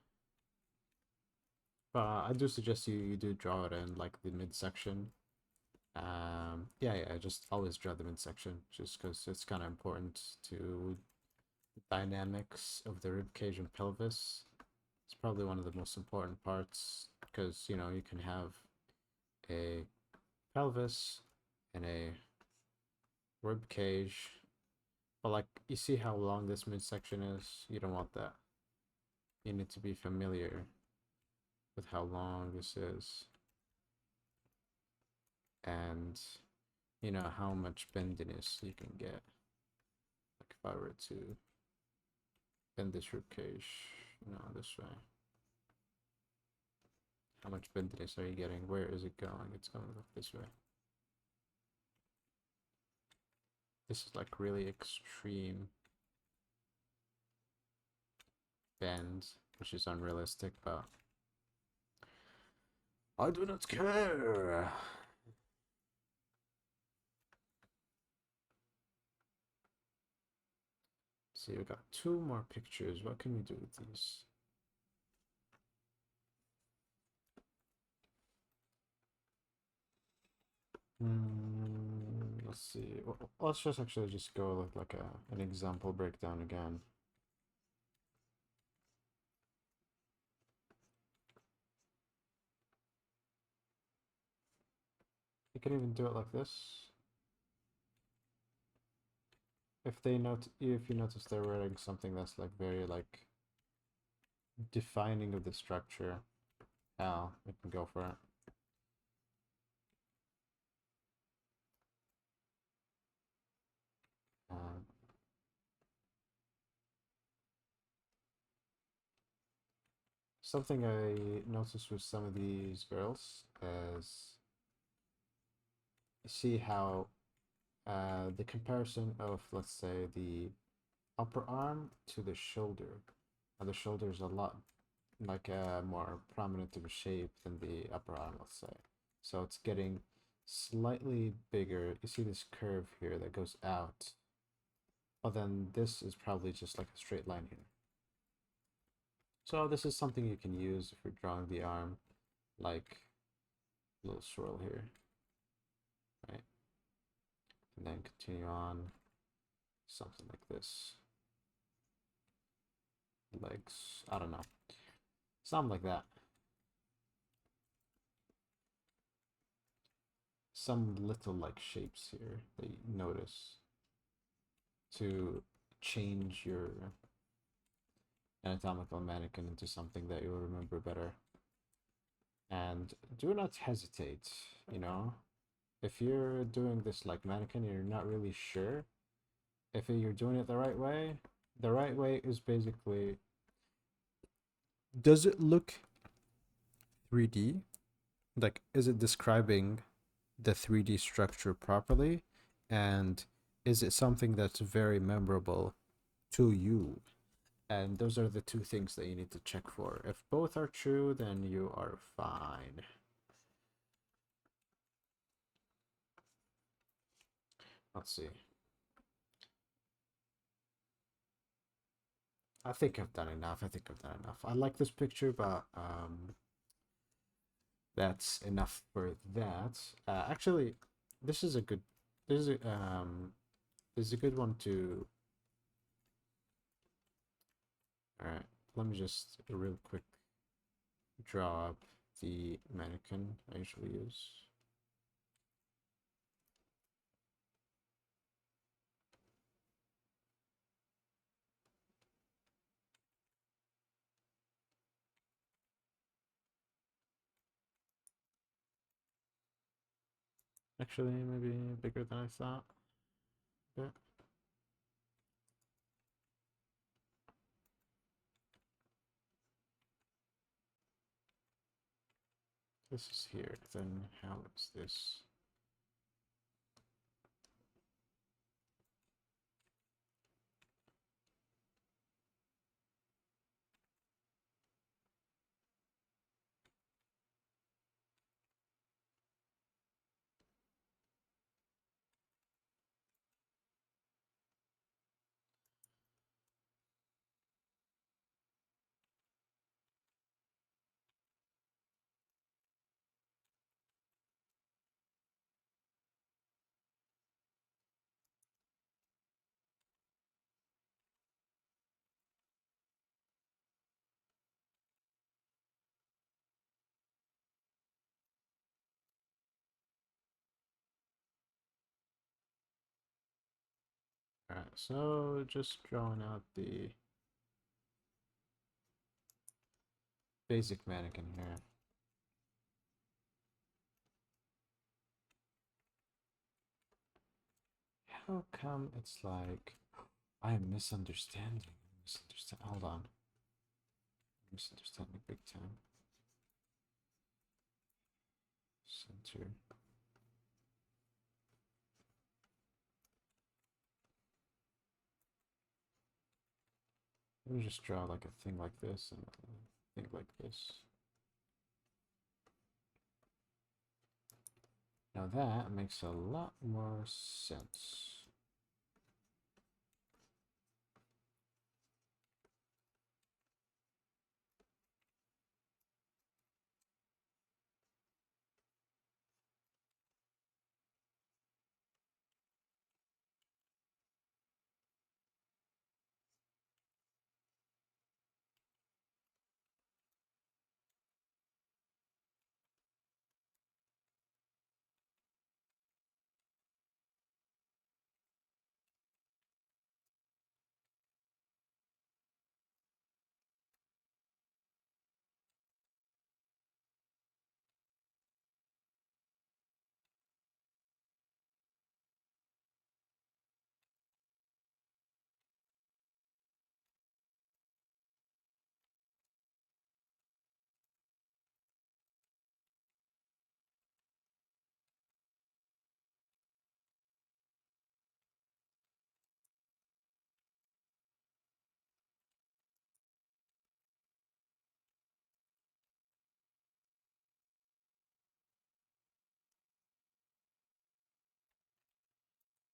but I do suggest you do draw it in like the midsection. Yeah, just always draw the midsection, just because it's kind of important to the dynamics of the rib cage and pelvis. It's probably one of the most important parts because you can have a pelvis and a rib cage, but like you see how long this midsection is. You don't want that. You need to be familiar with how long this is and how much bendiness you can get. Like if I were to bend this rib cage, this way. How much bendiness are you getting? Where is it going? It's going this way. This is like really extreme bend, which is unrealistic, but I do not care. See, we got two more pictures. What can we do with these? Let's see. Let's just actually just go with like an example breakdown again. You can even do it like this. If you notice they're wearing something that's like very like defining of the structure, we can go for it. Um, Something I noticed with some of these girls is see how the comparison of, let's say, the upper arm to the shoulder. And the shoulder is a lot like more prominent of a shape than the upper arm, let's say. So it's getting slightly bigger. You see this curve here that goes out. But then this is probably just like a straight line here. So this is something you can use if you're drawing the arm, like a little swirl here, right? And then continue on, something like this. Legs, I don't know. Something like that. Some little like shapes here that you notice to change your anatomical mannequin into something that you'll remember better. And do not hesitate, you know? If you're doing this like mannequin and you're not really sure if you're doing it the right way is basically, does it look 3D? Like, is it describing the 3D structure properly? And is it something that's very memorable to you? And those are the two things that you need to check for. If both are true, then you are fine. Let's see. I think I've done enough. I like this picture, but that's enough for that. Actually, this is a good. This is this is a good one to. All right, let me just real quick draw up the mannequin I usually use. Actually, maybe bigger than I thought. Yeah. This is here. Then how is this? Alright, so just drawing out the basic mannequin here. How come it's like I am misunderstanding? Hold on. Misunderstanding big time. Center. Let me just draw like a thing like this and a thing like this. Now that makes a lot more sense.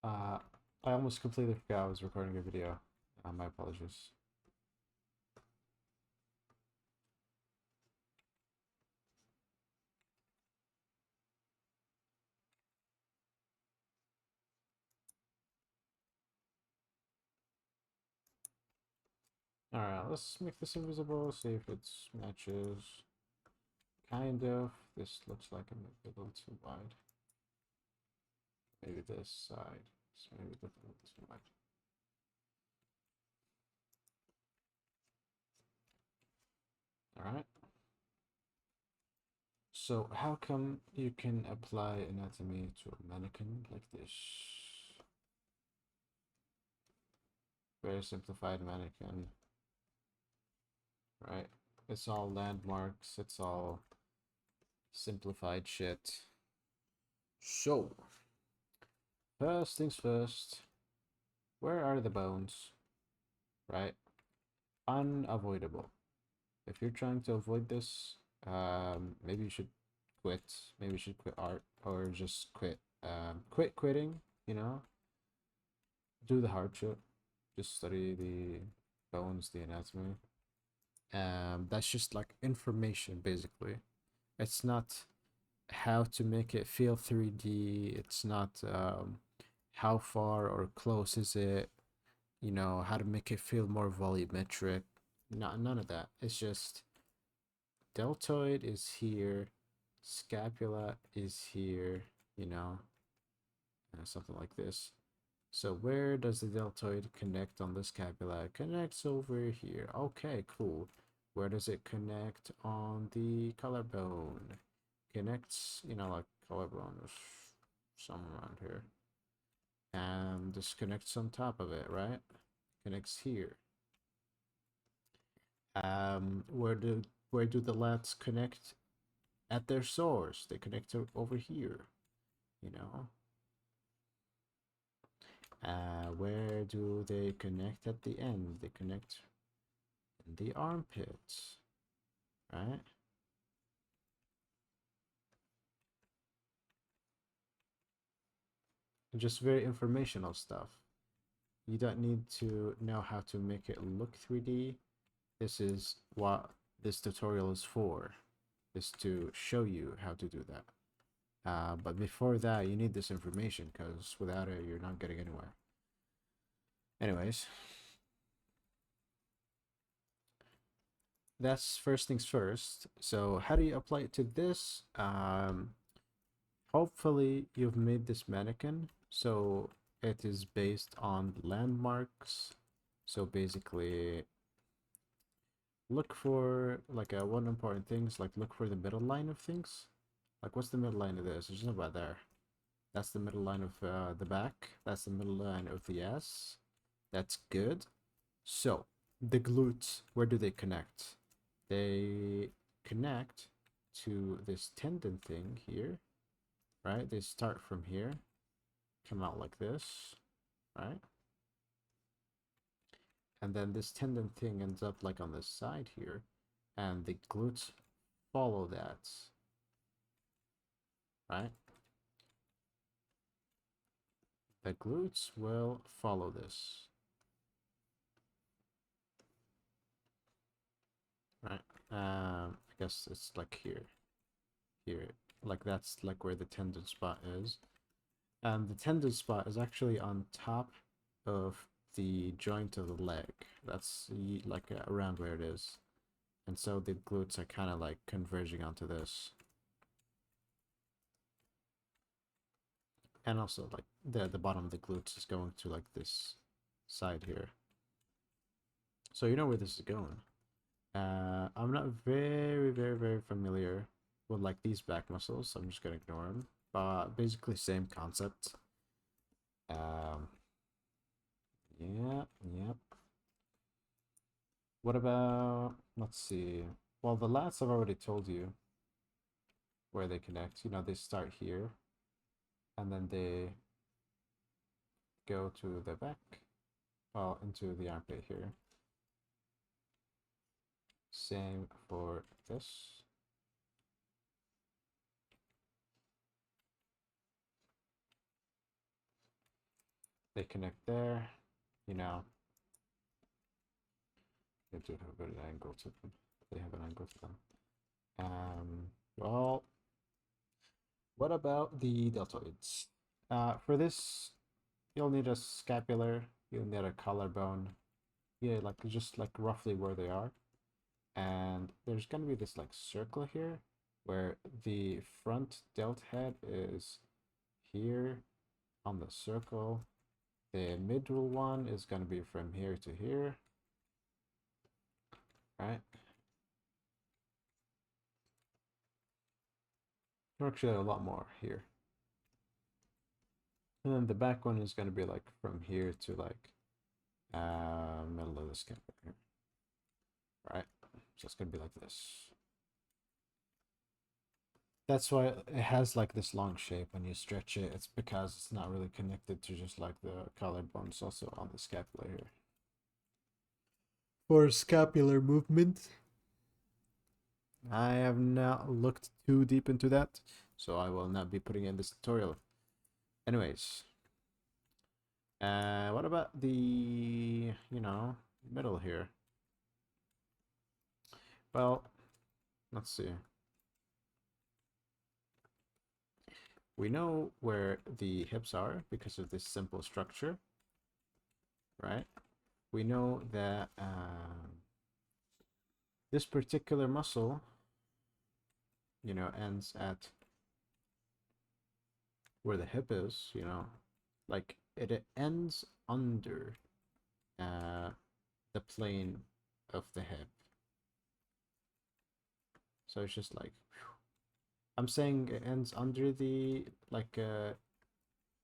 Uh, I almost completely forgot I was recording a video. My apologies. Alright, let's make this invisible, see if it matches. Kind of. This looks like it might be a little too wide. Maybe this side. So maybe a little too wide. Alright. So how come you can apply anatomy to a mannequin like this? Very simplified mannequin. Right? It's all landmarks, it's all simplified shit. So, first things first, where are the bones? Right? Unavoidable. If you're trying to avoid this, maybe you should quit. Maybe you should quit art or just quit. Quit quitting, you know? Do the hardship. Just study the bones, the anatomy. That's just like information, basically. It's not how to make it feel 3D. It's not how far or close is it, you know, how to make it feel more volumetric. None of that. It's just deltoid is here, scapula is here, you know, something like this. So where does the deltoid connect on the scapula? It connects over here. Okay, cool. Where does it connect on the collarbone? Connects, you know, like collarbone is somewhere around here. And this connects on top of it, right? Connects here. Where do the lats connect at their source? They connect over here, you know. Where do they connect at the end? They connect in the armpits, right? Just very informational stuff. You don't need to know how to make it look 3D. This is what this tutorial is for, is to show you how to do that. But before that, you need this information because without it, you're not getting anywhere. Anyways, that's first things first. So how do you apply it to this? Hopefully you've made this mannequin so it is based on landmarks. So basically, look for like one important thing is like look for the middle line of things. Like what's the middle line of this? It's just about there. That's the middle line of the back. That's the middle line of the ass. That's good. So the glutes, where do they connect? They connect to this tendon thing here, right? They start from here, come out like this, right? And then this tendon thing ends up like on this side here, and the glutes follow that, right? The glutes will follow this, right? I guess it's like here, like that's like where the tendon spot is. And the tendon spot is actually on top of the joint of the leg. That's like around where it is. And so the glutes are kind of like converging onto this. And also like the bottom of the glutes is going to like this side here. So you know where this is going. I'm not very familiar with like these back muscles, so I'm just gonna ignore them. But basically same concept. Yep. What about, let's see. Well, the lats I've already told you where they connect. You know, they start here and then they go to the back, well, into the armpit here. Same for this. They connect there, you know. They do have a good angle to them. They have an angle to them. Well, what about the deltoids? For this, you'll need a scapular, you'll need a collarbone. Yeah, like just like roughly where they are. And there's gonna be this like circle here where the front delt head is here on the circle. The middle one is gonna be from here to here, right? Actually, a lot more here. And then the back one is gonna be like from here to like middle of the scapula here, right? So it's gonna be like this. That's why it has like this long shape when you stretch it. It's because it's not really connected to just like the collarbone. It's also on the scapula here. For scapular movement, I have not looked too deep into that, so I will not be putting in this tutorial. Anyways, what about the, middle here? Well, let's see. We know where the hips are because of this simple structure, right? We know that this particular muscle, ends at where the hip is, like it ends under the plane of the hip. So it's just like, I'm saying it ends under the like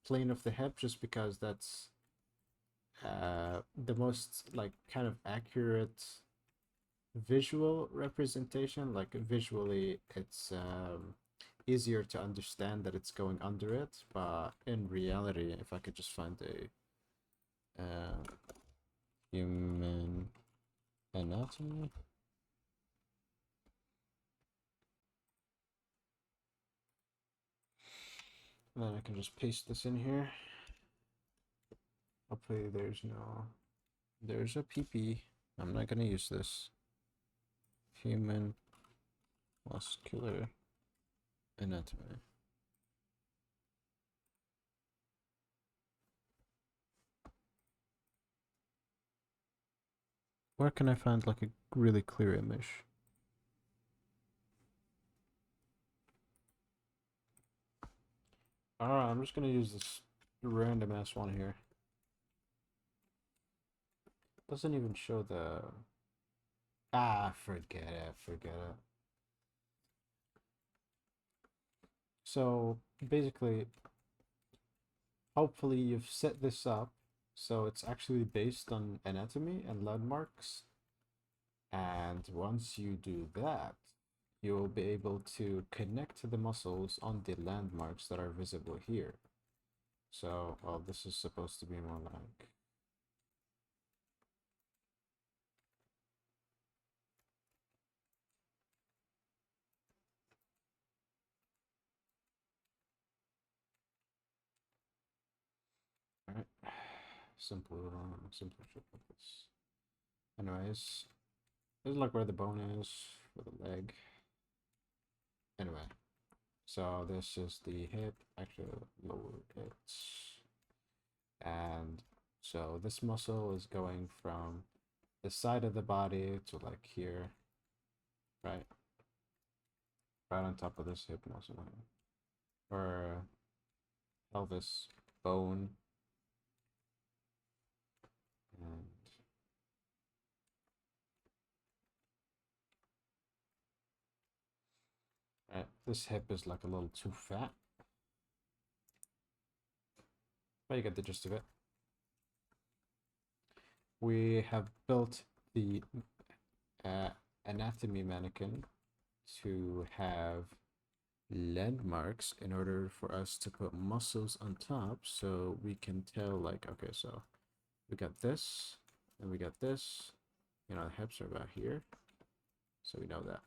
plane of the hip just because that's the most like kind of accurate visual representation. Like visually, it's easier to understand that it's going under it, but in reality, if I could just find a human anatomy. And then I can just paste this in here. Hopefully there's a PP. I'm not gonna use this. Human muscular anatomy. Where can I find like a really clear image? Alright, I'm just gonna use this random ass one here. Doesn't even show the... Ah, forget it, forget it. So basically, hopefully you've set this up so it's actually based on anatomy and landmarks. And once you do that, you'll be able to connect to the muscles on the landmarks that are visible here. So, well, this is supposed to be more like... Alright. Simple shit like this. Anyways, this is like where the bone is for the leg. Anyway, so this is the hip, actually lower it. And so this muscle is going from the side of the body to like here, right? Right on top of this hip muscle, or pelvis bone. And this hip is like a little too fat, but you get the gist of it. We have built the anatomy mannequin to have landmarks in order for us to put muscles on top so we can tell, like, okay, so we got this and we got this, you know, the hips are about here, so we know that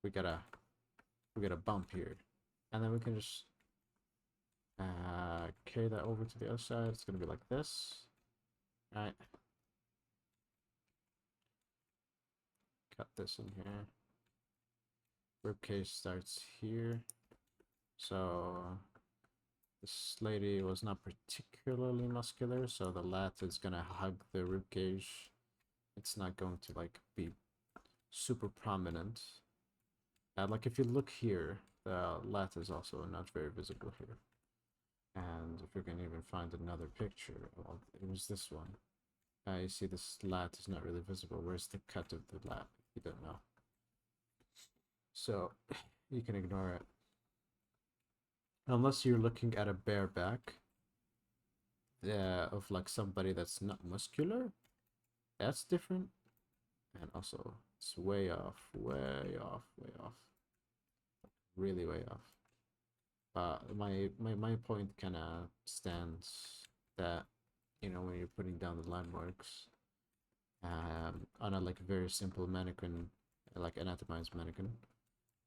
we got a bump here, and then we can just carry that over to the other side. It's gonna be like this, right? Cut this in here. Ribcage starts here, so this lady was not particularly muscular, so the lat is gonna hug the ribcage. It's not going to like be super prominent. Like if you look here, the lat is also not very visible here. And if we can even find another picture, well, it was this one. You see this lat is not really visible. Where's the cut of the lat? You don't know. So you can ignore it. Unless you're looking at a bare back of like somebody that's not muscular. That's different. And also it's way off, way off, way off. Really way off. My point kind of stands that, you know, when you're putting down the landmarks on a like very simple mannequin, like anatomized mannequin,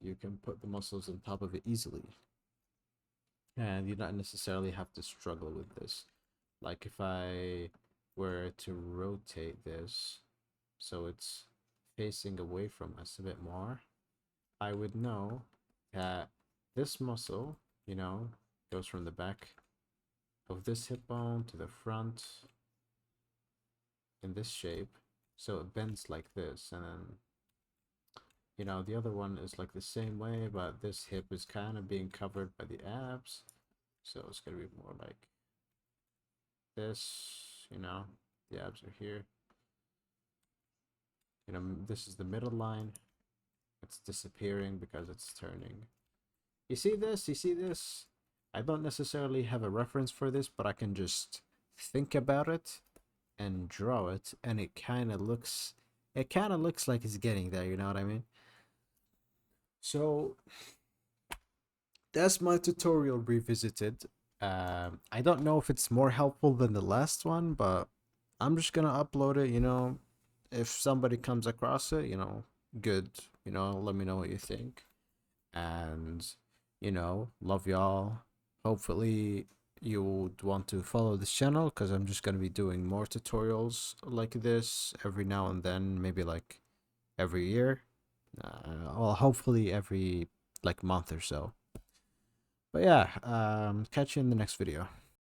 you can put the muscles on top of it easily, and you don't necessarily have to struggle with this. Like if I were to rotate this so it's facing away from us a bit more, I would know that this muscle, you know, goes from the back of this hip bone to the front in this shape, so it bends like this, and then, you know, the other one is like the same way, but this hip is kind of being covered by the abs, so it's gonna be more like this, you know, the abs are here, you know, this is the middle line, it's disappearing because it's turning. You see this? You see this? I don't necessarily have a reference for this, but I can just think about it and draw it, and it kind of looks like it's getting there, you know what I mean? So that's my tutorial revisited. I don't know if it's more helpful than the last one, but I'm just gonna upload it, you know. If somebody comes across it, you know, good, you know, let me know what you think. And, you know, love y'all. Hopefully you would want to follow this channel, because I'm just going to be doing more tutorials like this every now and then, maybe like every year. Well, hopefully every like month or so. But yeah, catch you in the next video.